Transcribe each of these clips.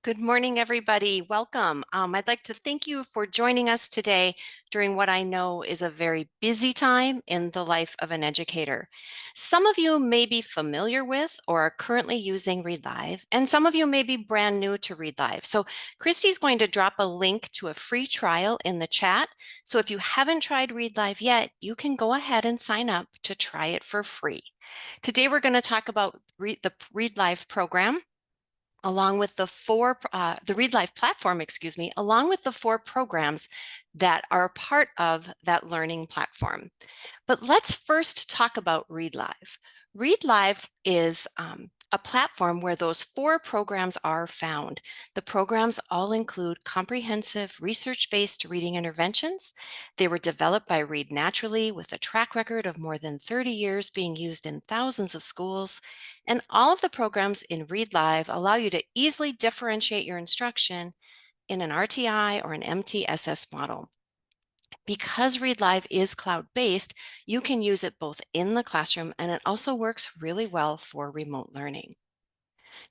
Good morning, everybody. Welcome. I'd like to thank you for joining us today during what I know is a very busy time in the life of an educator. Some of you may be familiar with or are currently using Read Live, and some of you may be brand new to Read Live. So Christy's going to drop a link to a free trial in the chat. So if you haven't tried Read Live yet, you can go ahead and sign up to try it for free. Today, we're going to talk about the Read Live program, along with the Read Live platform, along with the 4 programs that are a part of that learning platform. But let's first talk about Read Live. Read Live is a platform where those 4 programs are found. The programs all include comprehensive research-based reading interventions. They were developed by Read Naturally with a track record of more than 30 years being used in thousands of schools. And all of the programs in Read Live allow you to easily differentiate your instruction in an RTI or an MTSS model. Because Read Live is cloud-based, you can use it both in the classroom, and it also works really well for remote learning.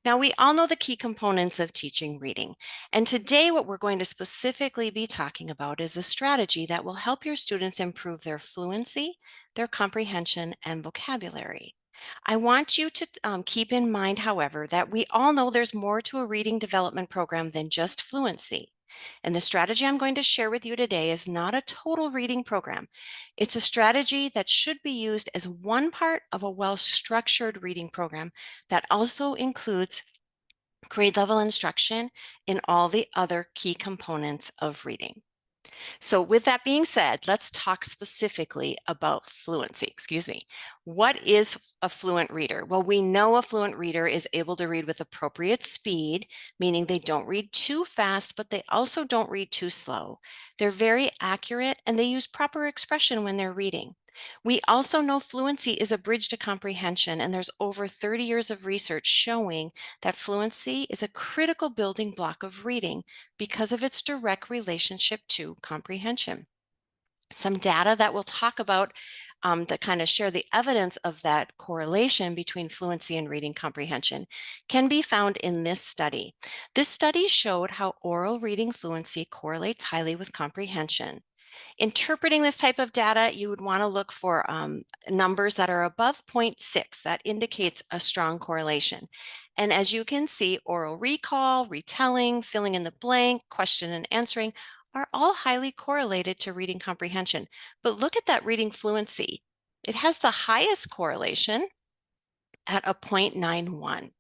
Now, we all know the key components of teaching reading, and today what we're going to specifically be talking about is a strategy that will help your students improve their fluency, their comprehension, and vocabulary. I want you to keep in mind, however, that we all know there's more to a reading development program than just fluency. And the strategy I'm going to share with you today is not a total reading program. It's a strategy that should be used as one part of a well-structured reading program that also includes grade level instruction in all the other key components of reading. So with that being said, let's talk specifically about fluency. What is a fluent reader? Well, we know a fluent reader is able to read with appropriate speed, meaning they don't read too fast, but they also don't read too slow. They're very accurate and they use proper expression when they're reading. We also know fluency is a bridge to comprehension, and there's over 30 years of research showing that fluency is a critical building block of reading because of its direct relationship to comprehension. Some data that we'll talk about that kind of share the evidence of that correlation between fluency and reading comprehension can be found in this study. This study showed how oral reading fluency correlates highly with comprehension. Interpreting this type of data, you would want to look for numbers that are above 0.6. That indicates a strong correlation. And as you can see, oral recall, retelling, filling in the blank, question and answering are all highly correlated to reading comprehension. But look at that reading fluency. It has the highest correlation at a 0.91.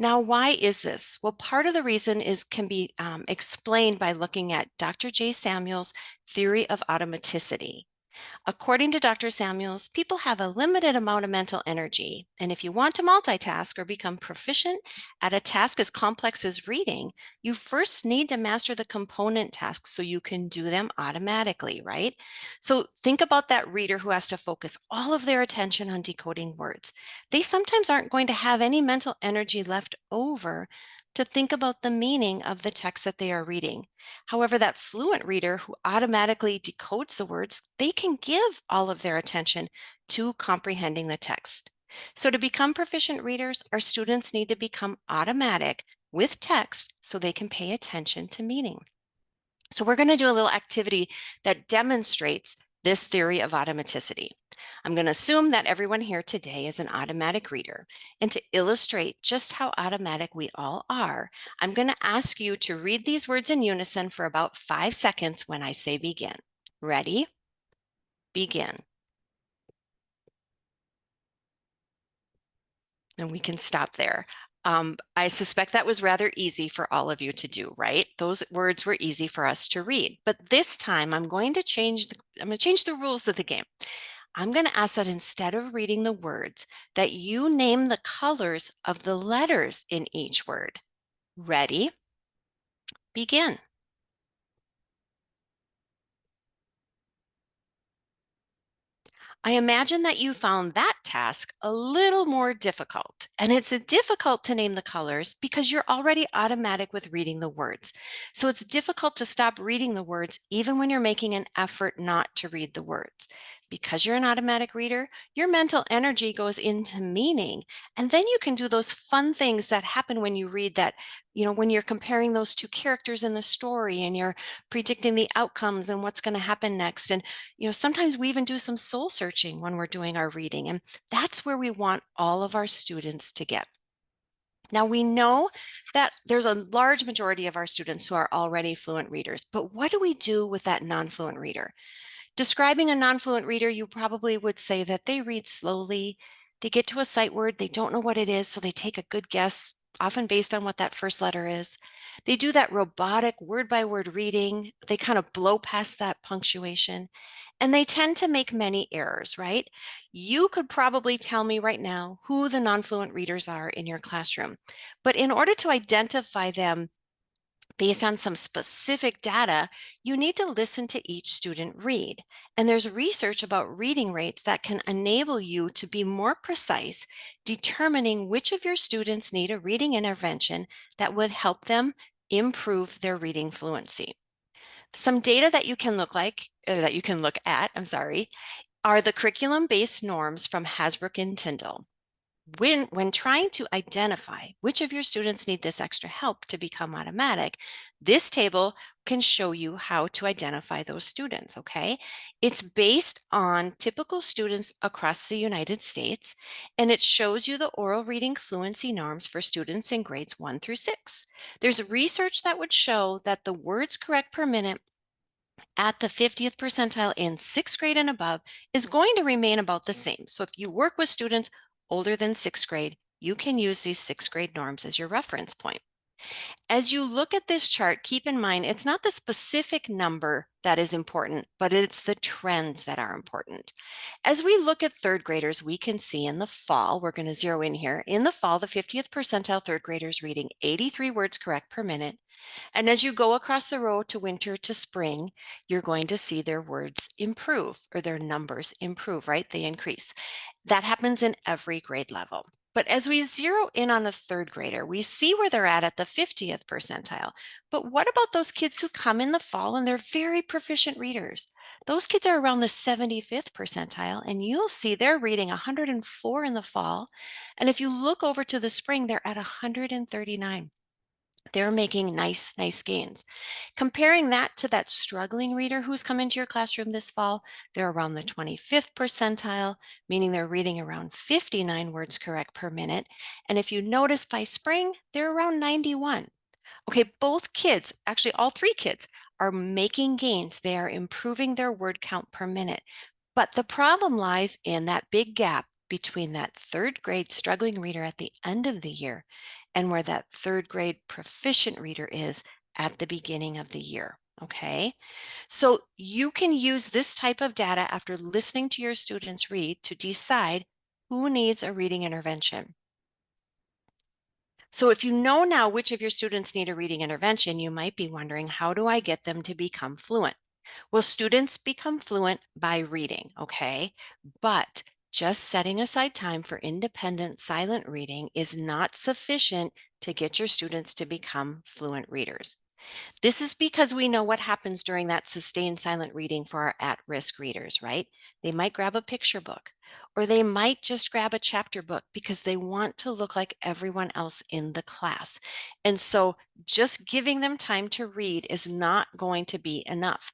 Now, why is this? Well, part of the reason can be explained by looking at Dr. J. Samuel's theory of automaticity. According to Dr. Samuels, people have a limited amount of mental energy, and if you want to multitask or become proficient at a task as complex as reading, you first need to master the component tasks so you can do them automatically, right? So think about that reader who has to focus all of their attention on decoding words. They sometimes aren't going to have any mental energy left over to think about the meaning of the text that they are reading. However, that fluent reader who automatically decodes the words, they can give all of their attention to comprehending the text. So to become proficient readers, our students need to become automatic with text so they can pay attention to meaning. So we're going to do a little activity that demonstrates this theory of automaticity. I'm going to assume that everyone here today is an automatic reader. And to illustrate just how automatic we all are, I'm going to ask you to read these words in unison for about 5 seconds when I say begin. Ready? Begin. And we can stop there. I suspect that was rather easy for all of you to do, right? Those words were easy for us to read. But this time I'm going to change the rules of the game. I'm going to ask that instead of reading the words, that you name the colors of the letters in each word. Ready? Begin. I imagine that you found that task a little more difficult, and it's difficult to name the colors because you're already automatic with reading the words. So it's difficult to stop reading the words even when you're making an effort not to read the words. Because you're an automatic reader, your mental energy goes into meaning. And then you can do those fun things that happen when you read that, when you're comparing those two characters in the story and you're predicting the outcomes and what's going to happen next. And, sometimes we even do some soul searching when we're doing our reading. And that's where we want all of our students to get. Now, we know that there's a large majority of our students who are already fluent readers, but what do we do with that non-fluent reader? Describing a non-fluent reader, you probably would say that they read slowly, they get to a sight word, they don't know what it is, so they take a good guess, often based on what that first letter is. They do that robotic word-by-word reading, they kind of blow past that punctuation, and they tend to make many errors, right? You could probably tell me right now who the non-fluent readers are in your classroom, but in order to identify them, based on some specific data, you need to listen to each student read. And there's research about reading rates that can enable you to be more precise, determining which of your students need a reading intervention that would help them improve their reading fluency. Some data that you can look at, are the curriculum-based norms from Hasbrook and Tyndall. When trying to identify which of your students need this extra help to become automatic, this table can show you how to identify those students, okay? It's based on typical students across the United States, and it shows you the oral reading fluency norms for students in grades 1 through 6. There's research that would show that the words correct per minute at the 50th percentile in 6th grade and above is going to remain about the same. So if you work with students older than 6th grade, you can use these 6th grade norms as your reference point. As you look at this chart, keep in mind it's not the specific number that is important, but it's the trends that are important. As we look at third graders, we can see in the fall, we're going to zero in here, in the fall, the 50th percentile third graders reading 83 words correct per minute. And as you go across the row to winter to spring, you're going to see their words improve or their numbers improve, right? They increase. That happens in every grade level. But as we zero in on the third grader, we see where they're at the 50th percentile. But what about those kids who come in the fall and they're very proficient readers? Those kids are around the 75th percentile, and you'll see they're reading 104 in the fall. And if you look over to the spring, they're at 139. They're making nice gains. Comparing that to that struggling reader who's come into your classroom this fall, they're around the 25th percentile, meaning they're reading around 59 words correct per minute. And if you notice by spring, they're around 91. Okay, both kids, actually all three kids, are making gains. They are improving their word count per minute. But the problem lies in that big gap between that third grade struggling reader at the end of the year and where that third grade proficient reader is at the beginning of the year. Okay, so you can use this type of data after listening to your students read to decide who needs a reading intervention. So if you know now which of your students need a reading intervention, you might be wondering, how do I get them to become fluent? Well, students become fluent by reading, okay? But just setting aside time for independent silent reading is not sufficient to get your students to become fluent readers. This is because we know what happens during that sustained silent reading for our at-risk readers, right? They might grab a picture book, or they might just grab a chapter book because they want to look like everyone else in the class. And so just giving them time to read is not going to be enough.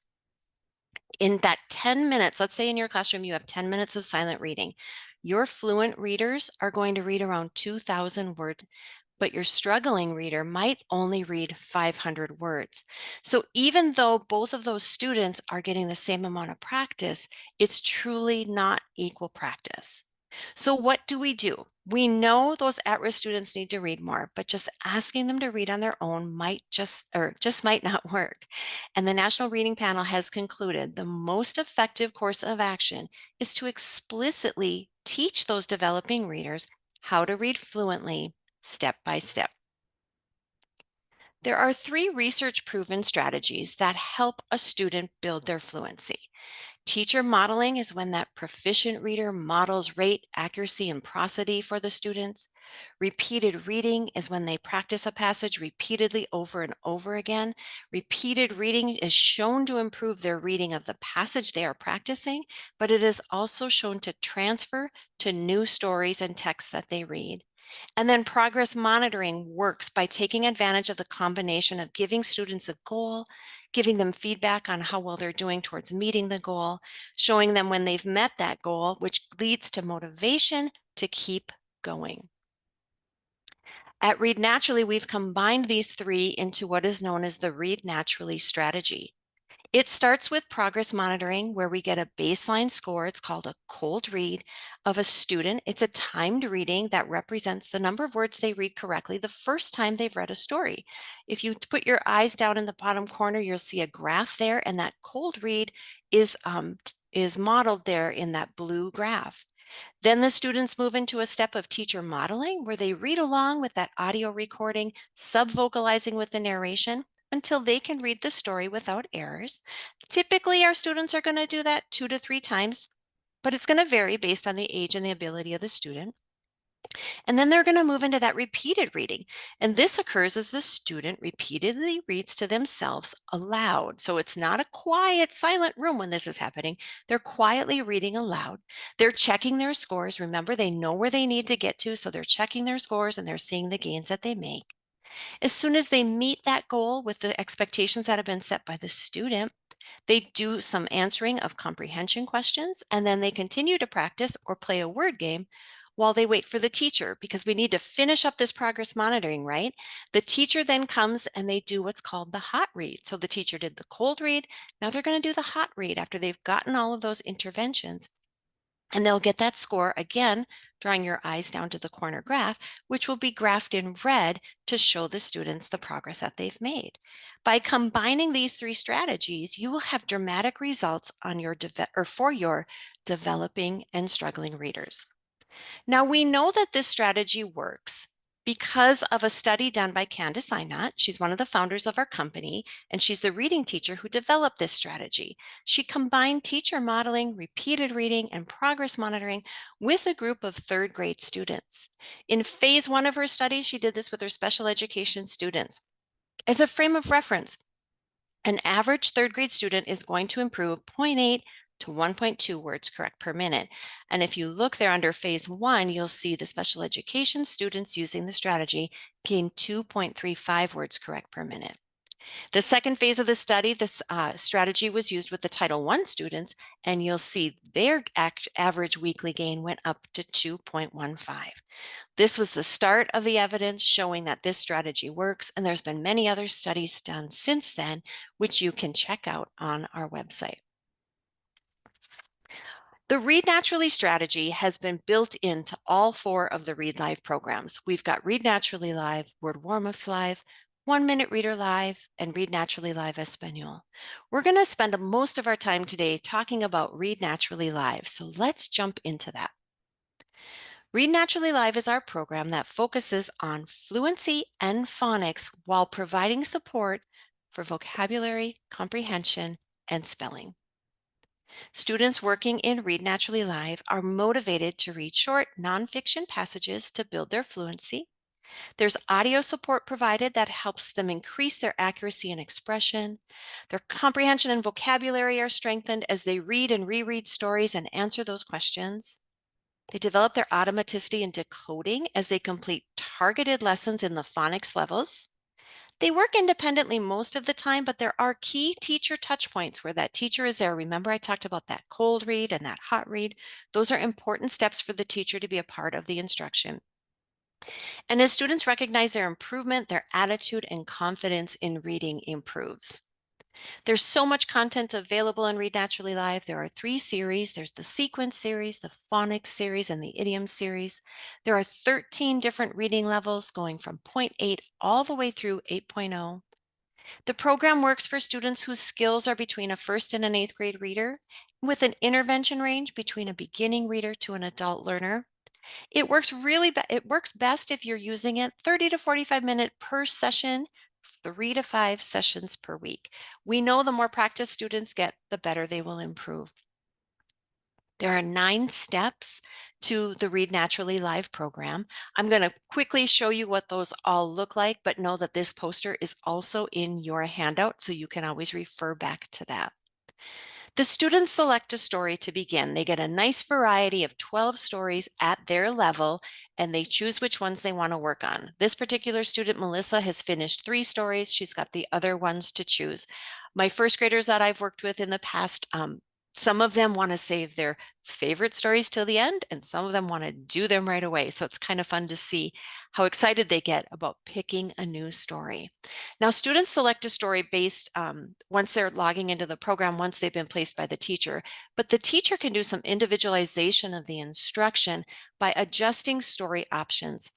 In that 10 minutes, let's say in your classroom you have 10 minutes of silent reading, your fluent readers are going to read around 2,000 words, but your struggling reader might only read 500 words. So even though both of those students are getting the same amount of practice, it's truly not equal practice. So what do? We know those at-risk students need to read more, but just asking them to read on their own might just might not work. And the National Reading Panel has concluded the most effective course of action is to explicitly teach those developing readers how to read fluently step by step. There are 3 research-proven strategies that help a student build their fluency. Teacher modeling is when that proficient reader models rate, accuracy, and prosody for the students. Repeated reading is when they practice a passage repeatedly over and over again. Repeated reading is shown to improve their reading of the passage they are practicing, but it is also shown to transfer to new stories and texts that they read. And then progress monitoring works by taking advantage of the combination of giving students a goal, giving them feedback on how well they're doing towards meeting the goal, showing them when they've met that goal, which leads to motivation to keep going. At Read Naturally, we've combined these three into what is known as the Read Naturally strategy. It starts with progress monitoring, where we get a baseline score. It's called a cold read of a student. It's a timed reading that represents the number of words they read correctly the first time they've read a story. If you put your eyes down in the bottom corner, you'll see a graph there, and that cold read is modeled there in that blue graph. Then the students move into a step of teacher modeling where they read along with that audio recording, sub-vocalizing with the narration until they can read the story without errors. Typically, our students are going to do that 2 to 3 times, but it's going to vary based on the age and the ability of the student. And then they're going to move into that repeated reading. And this occurs as the student repeatedly reads to themselves aloud. So it's not a quiet, silent room when this is happening. They're quietly reading aloud. They're checking their scores. Remember, they know where they need to get to. So they're checking their scores and they're seeing the gains that they make. As soon as they meet that goal with the expectations that have been set by the student, they do some answering of comprehension questions, and then they continue to practice or play a word game while they wait for the teacher, because we need to finish up this progress monitoring, right? The teacher then comes and they do what's called the hot read. So the teacher did the cold read. Now they're going to do the hot read after they've gotten all of those interventions. And they'll get that score again, drawing your eyes down to the corner graph, which will be graphed in red to show the students the progress that they've made. By combining these three strategies, you will have dramatic results on your for your developing and struggling readers. Now, we know that this strategy works because of a study done by Candace Einot. She's one of the founders of our company, and she's the reading teacher who developed this strategy. She combined teacher modeling, repeated reading, and progress monitoring with a group of third grade students. In phase 1 of her study, she did this with her special education students. As a frame of reference, an average third grade student is going to improve 0.8 to 1.2 words correct per minute. And if you look there under phase 1, you'll see the special education students using the strategy gain 2.35 words correct per minute. The second phase of the study, this strategy was used with the Title I students, and you'll see their average weekly gain went up to 2.15. This was the start of the evidence showing that this strategy works, and there's been many other studies done since then, which you can check out on our website. The Read Naturally strategy has been built into all 4 of the Read Live programs. We've got Read Naturally Live, Word Warm-Ups Live, 1-Minute Reader Live, and Read Naturally Live Español. We're going to spend most of our time today talking about Read Naturally Live, so let's jump into that. Read Naturally Live is our program that focuses on fluency and phonics while providing support for vocabulary, comprehension, and spelling. Students working in Read Naturally Live are motivated to read short nonfiction passages to build their fluency. There's audio support provided that helps them increase their accuracy and expression. Their comprehension and vocabulary are strengthened as they read and reread stories and answer those questions. They develop their automaticity and decoding as they complete targeted lessons in the phonics levels. They work independently most of the time, but there are key teacher touch points where that teacher is there. Remember, I talked about that cold read and that hot read. Those are important steps for the teacher to be a part of the instruction. And as students recognize their improvement, their attitude and confidence in reading improves. There's so much content available in Read Naturally Live. There are 3 series. There's the sequence series, the phonics series, and the idiom series. There are 13 different reading levels going from 0.8 all the way through 8.0. The program works for students whose skills are between a 1st and an 8th grade reader, with an intervention range between a beginning reader to an adult learner. It works best if you're using it 30 to 45 minutes per session, 3 to 5 sessions per week. We know the more practice students get, the better they will improve. There are 9 steps to the Read Naturally Live program. I'm going to quickly show you what those all look like, but know that this poster is also in your handout, so you can always refer back to that. The students select a story to begin. They get a nice variety of 12 stories at their level, and they choose which ones they want to work on. This particular student, Melissa, has finished 3 stories. She's got the other ones to choose. My first graders that I've worked with in the past, some of them want to save their favorite stories till the end, and some of them want to do them right away. So it's kind of fun to see how excited they get about picking a new story. Now, students select a story based once they're logging into the program, once they've been placed by the teacher, but the teacher can do some individualization of the instruction by adjusting story options.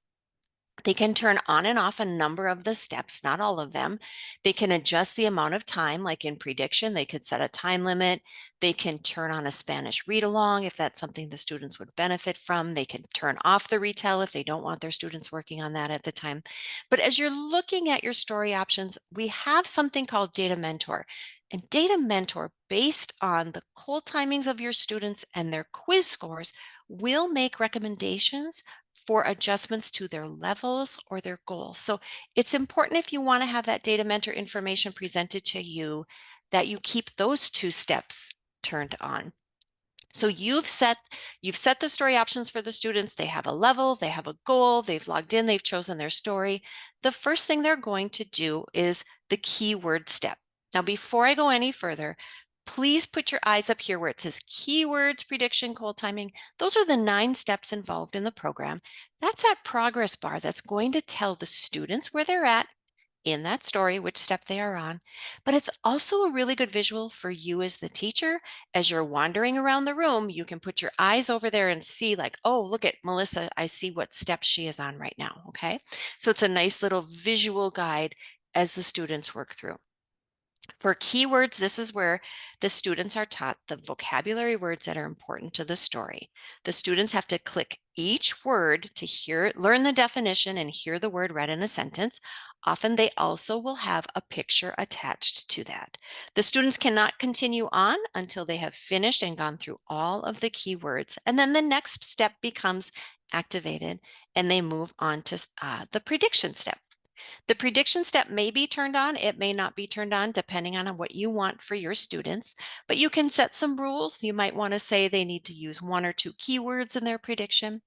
They can turn on and off a number of the steps, not all of them. They can adjust the amount of time, like in prediction, they could set a time limit. They can turn on a Spanish read along if that's something the students would benefit from. They can turn off the retell if they don't want their students working on that at the time. But as you're looking at your story options, we have something called Data Mentor. And Data Mentor, based on the cold timings of your students and their quiz scores, will make recommendations for adjustments to their levels or their goals. So it's important, if you want to have that data mentor information presented to you, that you keep those 2 steps turned on. So you've set the story options for the students. They have a level, they have a goal, they've logged in, they've chosen their story. The first thing they're going to do is the keyword step. Now, before I go any further, please put your eyes up here where it says keywords, prediction, cold timing. Those are the 9 steps involved in the program. That's that progress bar that's going to tell the students where they're at in that story, which step they are on. But it's also a really good visual for you as the teacher. As you're wandering around the room, you can put your eyes over there and see, like, oh, look at Melissa, I see what step she is on right now. Okay. So it's a nice little visual guide as the students work through. For keywords, this is where the students are taught the vocabulary words that are important to the story. The students have to click each word to learn the definition and hear the word read in a sentence. Often they also will have a picture attached to that. The students cannot continue on until they have finished and gone through all of the keywords. And then the next step becomes activated and they move on to the prediction step. The prediction step may be turned on, it may not be turned on, depending on what you want for your students, but you can set some rules. You might want to say they need to use 1 or 2 keywords in their prediction.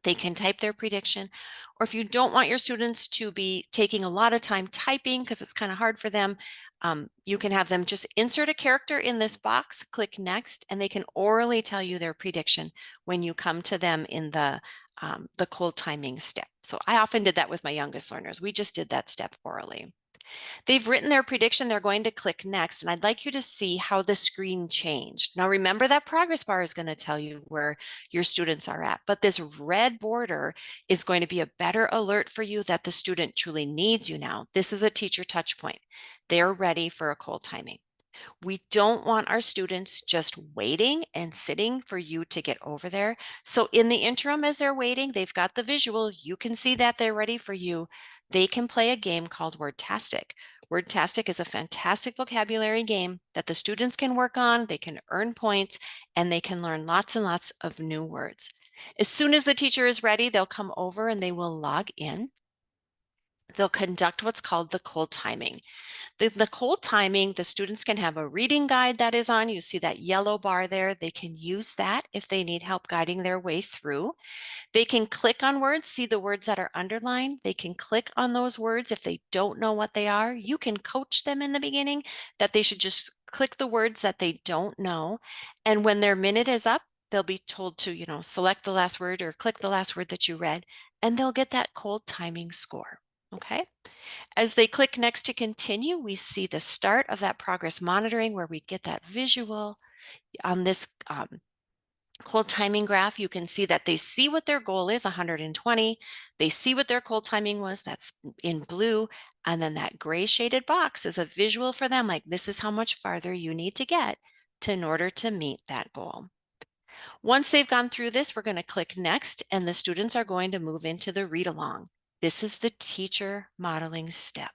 They can type their prediction. Or if you don't want your students to be taking a lot of time typing because it's kind of hard for them, you can have them just insert a character in this box, click next, and they can orally tell you their prediction when you come to them in the cold timing step. So I often did that with my youngest learners. We just did that step orally. They've written their prediction. They're going to click next, and I'd like you to see how the screen changed. Now, remember that progress bar is going to tell you where your students are at, but this red border is going to be a better alert for you that the student truly needs you now. This is a teacher touch point. They're ready for a cold timing. We don't want our students just waiting and sitting for you to get over there. So in the interim, as they're waiting, they've got the visual. You can see that they're ready for you. They can play a game called Wordtastic. Wordtastic is a fantastic vocabulary game that the students can work on. They can earn points and they can learn lots and lots of new words. As soon as the teacher is ready, they'll come over and they will log in. They'll conduct what's called the cold timing. The cold timing, the students can have a reading guide that is on. You see that yellow bar there. They can use that if they need help guiding their way through. They can click on words, see the words that are underlined. They can click on those words if they don't know what they are. You can coach them in the beginning that they should just click the words that they don't know. And when their minute is up, they'll be told to, select the last word or click the last word that you read, and they'll get that cold timing score. Okay. As they click next to continue, we see the start of that progress monitoring where we get that visual on this cold timing graph. You can see that they see what their goal is, 120. They see what their cold timing was, that's in blue. And then that gray shaded box is a visual for them, like this is how much farther you need to get in order to meet that goal. Once they've gone through this, we're going to click next, and the students are going to move into the read along. This is the teacher modeling step.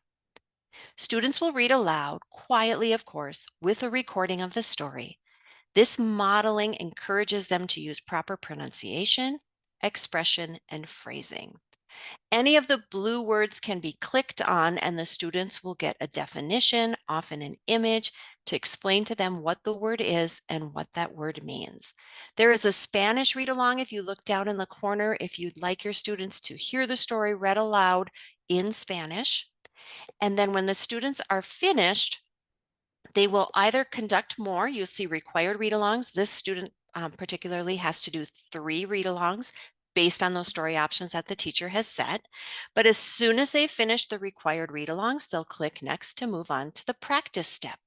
Students will read aloud, quietly of course, with a recording of the story. This modeling encourages them to use proper pronunciation, expression, and phrasing. Any of the blue words can be clicked on, and the students will get a definition, often an image, to explain to them what the word is and what that word means. There is a Spanish read along if you look down in the corner if you'd like your students to hear the story read aloud in Spanish. And then when the students are finished, they will either conduct more. You'll see required read-alongs. This student particularly has to do 3 read-alongs based on those story options that the teacher has set. But as soon as they finish the required read-alongs, they'll click next to move on to the practice step.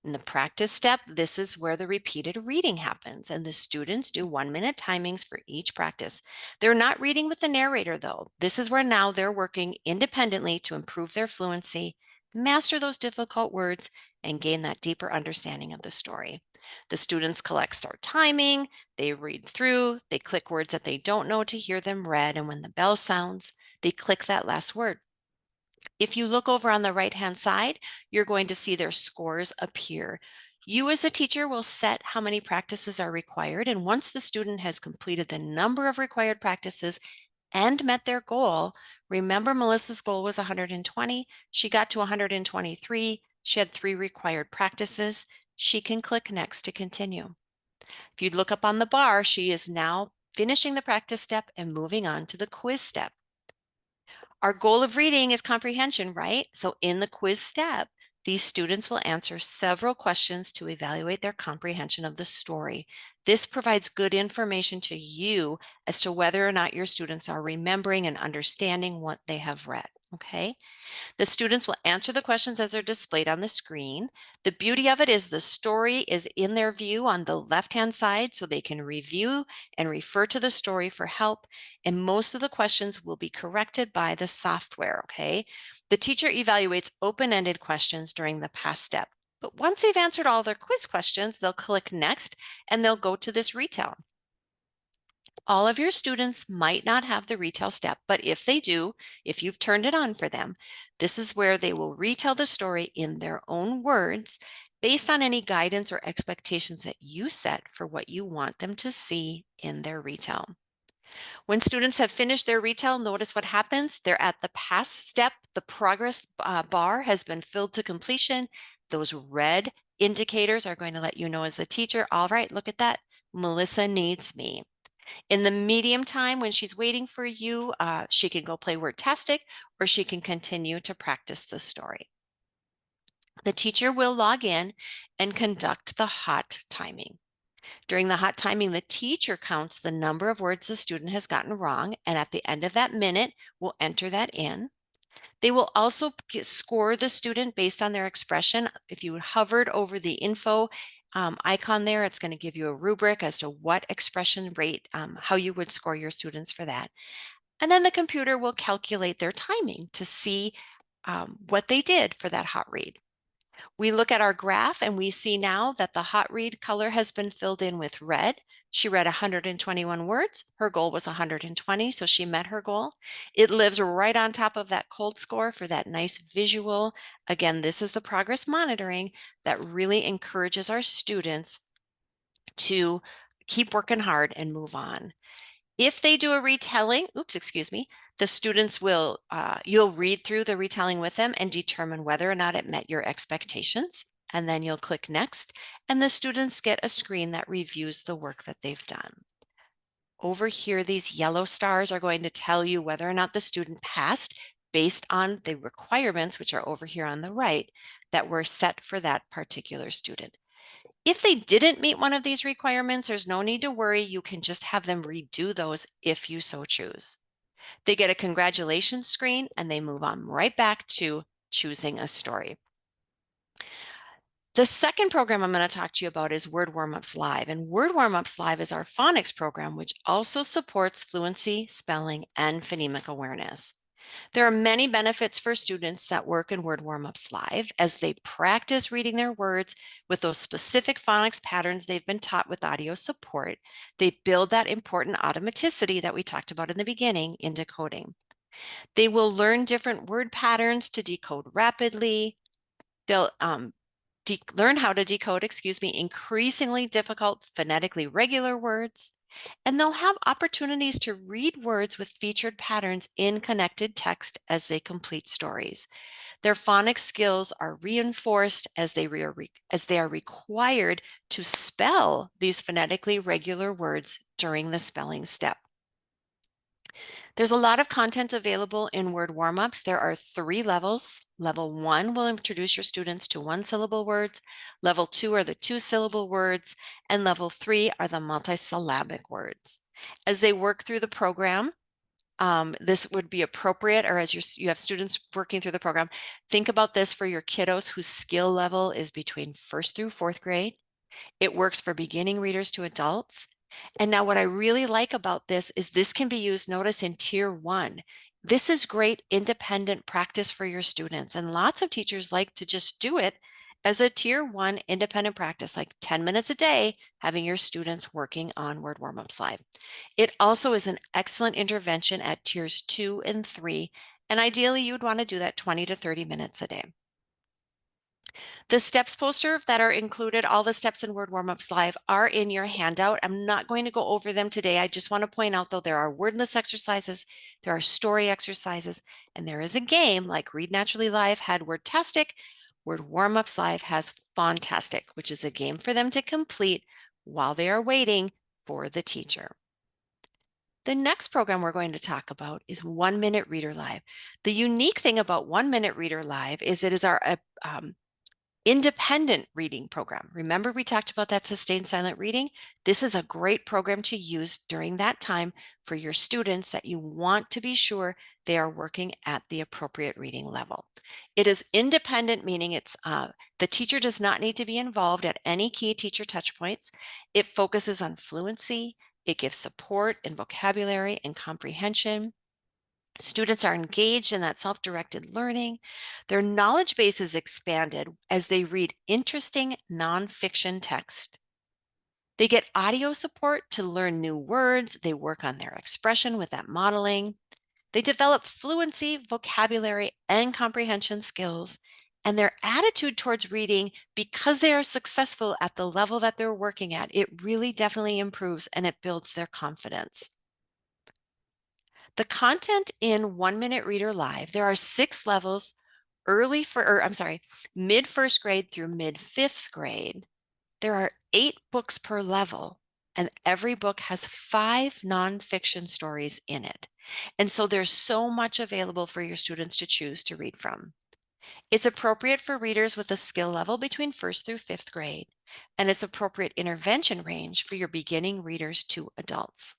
In the practice step, this is where the repeated reading happens, and the students do 1-minute timings for each practice. They're not reading with the narrator, though. This is where now they're working independently to improve their fluency, master those difficult words, and gain that deeper understanding of the story. The students collect start timing, they read through, they click words that they don't know to hear them read, and when the bell sounds, they click that last word. If you look over on the right-hand side, you're going to see their scores appear. You as a teacher will set how many practices are required, and once the student has completed the number of required practices and met their goal, remember Melissa's goal was 120, she got to 123, she had 3 required practices, she can click next to continue. If you look up on the bar, she is now finishing the practice step and moving on to the quiz step. Our goal of reading is comprehension, right? So in the quiz step, these students will answer several questions to evaluate their comprehension of the story. This provides good information to you as to whether or not your students are remembering and understanding what they have read, okay? The students will answer the questions as they're displayed on the screen. The beauty of it is the story is in their view on the left-hand side, so they can review and refer to the story for help. And most of the questions will be corrected by the software, okay? The teacher evaluates open-ended questions during the pass step. But once they've answered all their quiz questions, they'll click next and they'll go to this retell. All of your students might not have the retell step, but if they do, if you've turned it on for them, this is where they will retell the story in their own words based on any guidance or expectations that you set for what you want them to see in their retell. When students have finished their retell, notice what happens. They're at the pass step. The progress bar has been filled to completion. Those red indicators are going to let you know as the teacher, all right, look at that. Melissa needs me. In the medium time when she's waiting for you, she can go play Wordtastic or she can continue to practice the story. The teacher will log in and conduct the hot timing. During the hot timing, the teacher counts the number of words the student has gotten wrong, and at the end of that minute, will enter that in. They will also score the student based on their expression. If you hovered over the info icon there, it's going to give you a rubric as to what expression rate, how you would score your students for that. And then the computer will calculate their timing to see what they did for that hot read. We look at our graph and we see now that the hot read color has been filled in with red. She read 121 words. Her goal was 120, so she met her goal. It lives right on top of that cold score for that nice visual. Again, this is the progress monitoring that really encourages our students to keep working hard and move on. If they do a retelling, the students will, you'll read through the retelling with them and determine whether or not it met your expectations. And then you'll click next, and the students get a screen that reviews the work that they've done. Over here, these yellow stars are going to tell you whether or not the student passed based on the requirements, which are over here on the right, that were set for that particular student. If they didn't meet one of these requirements, there's no need to worry. You can just have them redo those if you so choose. They get a congratulations screen and they move on right back to choosing a story. The second program I'm going to talk to you about is Word Warm-Ups Live. And Word Warm-Ups Live is our phonics program, which also supports fluency, spelling, and phonemic awareness. There are many benefits for students that work in Word Warm-Ups Live as they practice reading their words with those specific phonics patterns they've been taught with audio support. They build that important automaticity that we talked about in the beginning in decoding. They will learn different word patterns to decode rapidly. They'll learn how to decode, increasingly difficult phonetically regular words, and they'll have opportunities to read words with featured patterns in connected text as they complete stories. Their phonics skills are reinforced as they are required to spell these phonetically regular words during the spelling step. There's a lot of content available in word warm-ups. There are 3 levels. Level 1 will introduce your students to one-syllable words. Level 2 are the two-syllable words, and level 3 are the multisyllabic words. As they work through the program, this would be appropriate, or as you have students working through the program, think about this for your kiddos whose skill level is between 1st through 4th grade. It works for beginning readers to adults. And now what I really like about this can be used, notice, in tier 1. This is great independent practice for your students. And lots of teachers like to just do it as a tier 1 independent practice, like 10 minutes a day, having your students working on word warm-ups live. It also is an excellent intervention at tiers 2 and 3. And ideally, you'd want to do that 20 to 30 minutes a day. The steps poster that are included, all the steps in Word Warm-Ups Live, are in your handout. I'm not going to go over them today. I just want to point out, though, there are wordless exercises, there are story exercises, and there is a game like Read Naturally Live had Wordtastic. Word Warm-Ups Live has Fontastic, which is a game for them to complete while they are waiting for the teacher. The next program we're going to talk about is 1 Minute Reader Live. The unique thing about 1 Minute Reader Live is it is our independent reading program. Remember, we talked about that sustained silent reading? This is a great program to use during that time for your students that you want to be sure they are working at the appropriate reading level. It is independent, meaning the teacher does not need to be involved at any key teacher touch points. It focuses on fluency. It gives support in vocabulary and comprehension. Students are engaged in that self-directed learning. Their knowledge base is expanded as they read interesting nonfiction text. They get audio support to learn new words. They work on their expression with that modeling. They develop fluency, vocabulary, and comprehension skills. And their attitude towards reading, because they are successful at the level that they're working at, it really definitely improves and it builds their confidence. The content in 1 Minute Reader Live, there are 6 levels, mid 1st grade through mid 5th grade. There are 8 books per level, and every book has 5 nonfiction stories in it. And so there's so much available for your students to choose to read from. It's appropriate for readers with a skill level between 1st through 5th grade, and it's appropriate intervention range for your beginning readers to adults.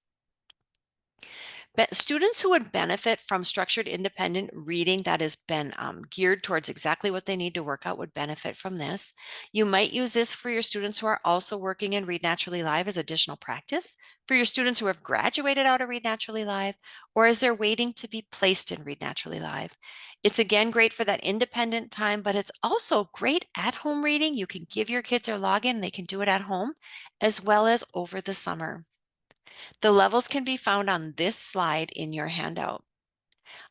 But students who would benefit from structured independent reading that has been geared towards exactly what they need to work out would benefit from this. You might use this for your students who are also working in Read Naturally Live as additional practice, for your students who have graduated out of Read Naturally Live, or as they're waiting to be placed in Read Naturally Live. It's again great for that independent time, but it's also great at-home reading. You can give your kids their login, they can do it at home, as well as over the summer. The levels can be found on this slide in your handout.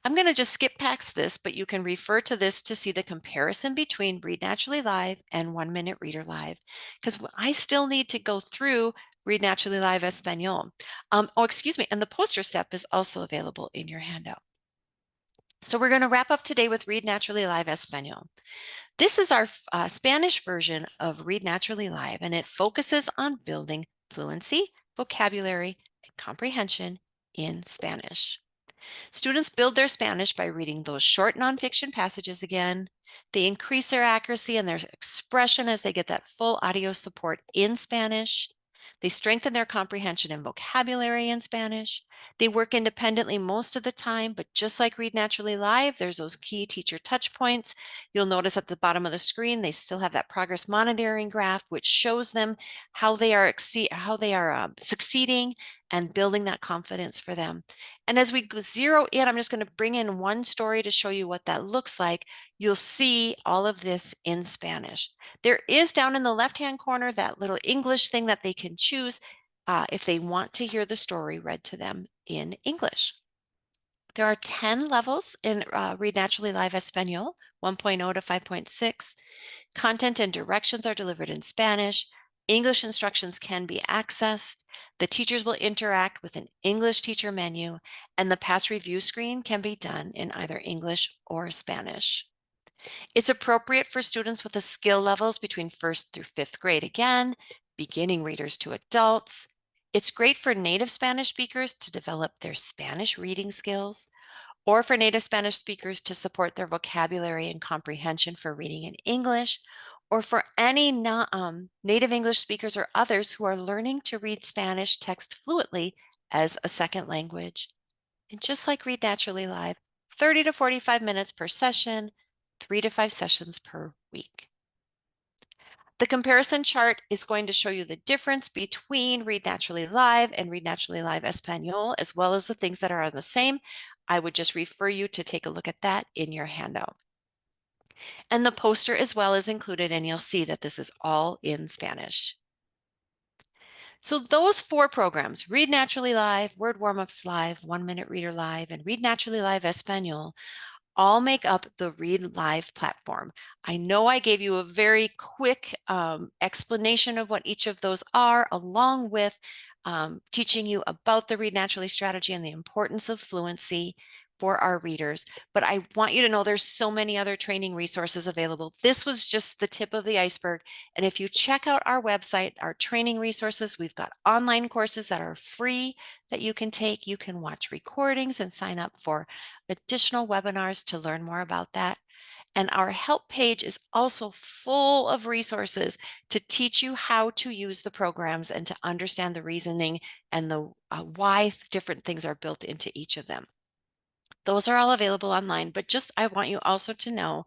I'm going to just skip past this, but you can refer to this to see the comparison between Read Naturally Live and 1 Minute Reader Live, because I still need to go through Read Naturally Live Español. And the poster step is also available in your handout. So we're going to wrap up today with Read Naturally Live Español. This is our Spanish version of Read Naturally Live, and it focuses on building fluency, vocabulary, and comprehension in Spanish. Students build their Spanish by reading those short nonfiction passages again. They increase their accuracy and their expression as they get that full audio support in Spanish. They strengthen their comprehension and vocabulary in Spanish. They work independently most of the time, but just like Read Naturally Live, there's those key teacher touch points. You'll notice at the bottom of the screen, they still have that progress monitoring graph, which shows them how they are succeeding and building that confidence for them. And as we zero in, I'm just going to bring in one story to show you what that looks like. You'll see all of this in Spanish. There is down in the left-hand corner that little English thing that they can choose if they want to hear the story read to them in English. There are 10 levels in Read Naturally Live Español, 1.0 to 5.6. Content and directions are delivered in Spanish. English instructions can be accessed. The teachers will interact with an English teacher menu, and the past review screen can be done in either English or Spanish. It's appropriate for students with the skill levels between first through fifth grade again, beginning readers to adults. It's great for native Spanish speakers to develop their Spanish reading skills, or for native Spanish speakers to support their vocabulary and comprehension for reading in English, or for any native English speakers or others who are learning to read Spanish text fluently as a second language. And just like Read Naturally Live, 30 to 45 minutes per session, 3 to 5 sessions per week. The comparison chart is going to show you the difference between Read Naturally Live and Read Naturally Live Español, as well as the things that are the same. I would just refer you to take a look at that in your handout. And the poster as well is included, and you'll see that this is all in Spanish. So those 4 programs, Read Naturally Live, Word Warm-Ups Live, 1-Minute Reader Live, and Read Naturally Live Español, all make up the Read Live platform. I know I gave you a very quick explanation of what each of those are, along with teaching you about the Read Naturally strategy and the importance of fluency for our readers. But I want you to know there's so many other training resources available. This was just the tip of the iceberg. And if you check out our website, our training resources, we've got online courses that are free that you can take. You can watch recordings and sign up for additional webinars to learn more about that. And our help page is also full of resources to teach you how to use the programs and to understand the reasoning and the why different things are built into each of them. Those are all available online, but just I want you also to know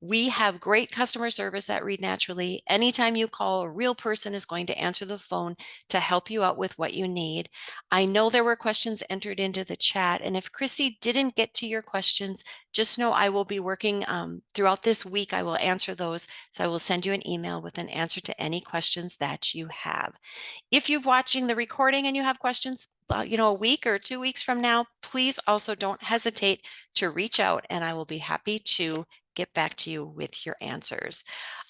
we have great customer service at Read Naturally. Anytime you call, a real person is going to answer the phone to help you out with what you need. I know there were questions entered into the chat, and if Christy didn't get to your questions, just know I will be working throughout this week. I will answer those, so I will send you an email with an answer to any questions that you have. If you're watching the recording and you have questions, a week or 2 weeks from now, please also don't hesitate to reach out and I will be happy to get back to you with your answers.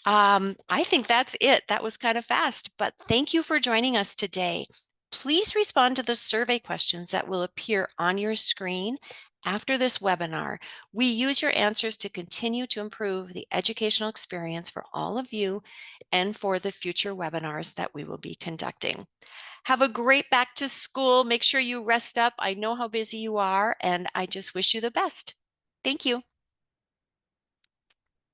I think that's it. That was kind of fast, but thank you for joining us today. Please respond to the survey questions that will appear on your screen after this webinar. We use your answers to continue to improve the educational experience for all of you and for the future webinars that we will be conducting. Have a great back to school. Make sure you rest up. I know how busy you are, and I just wish you the best. Thank you.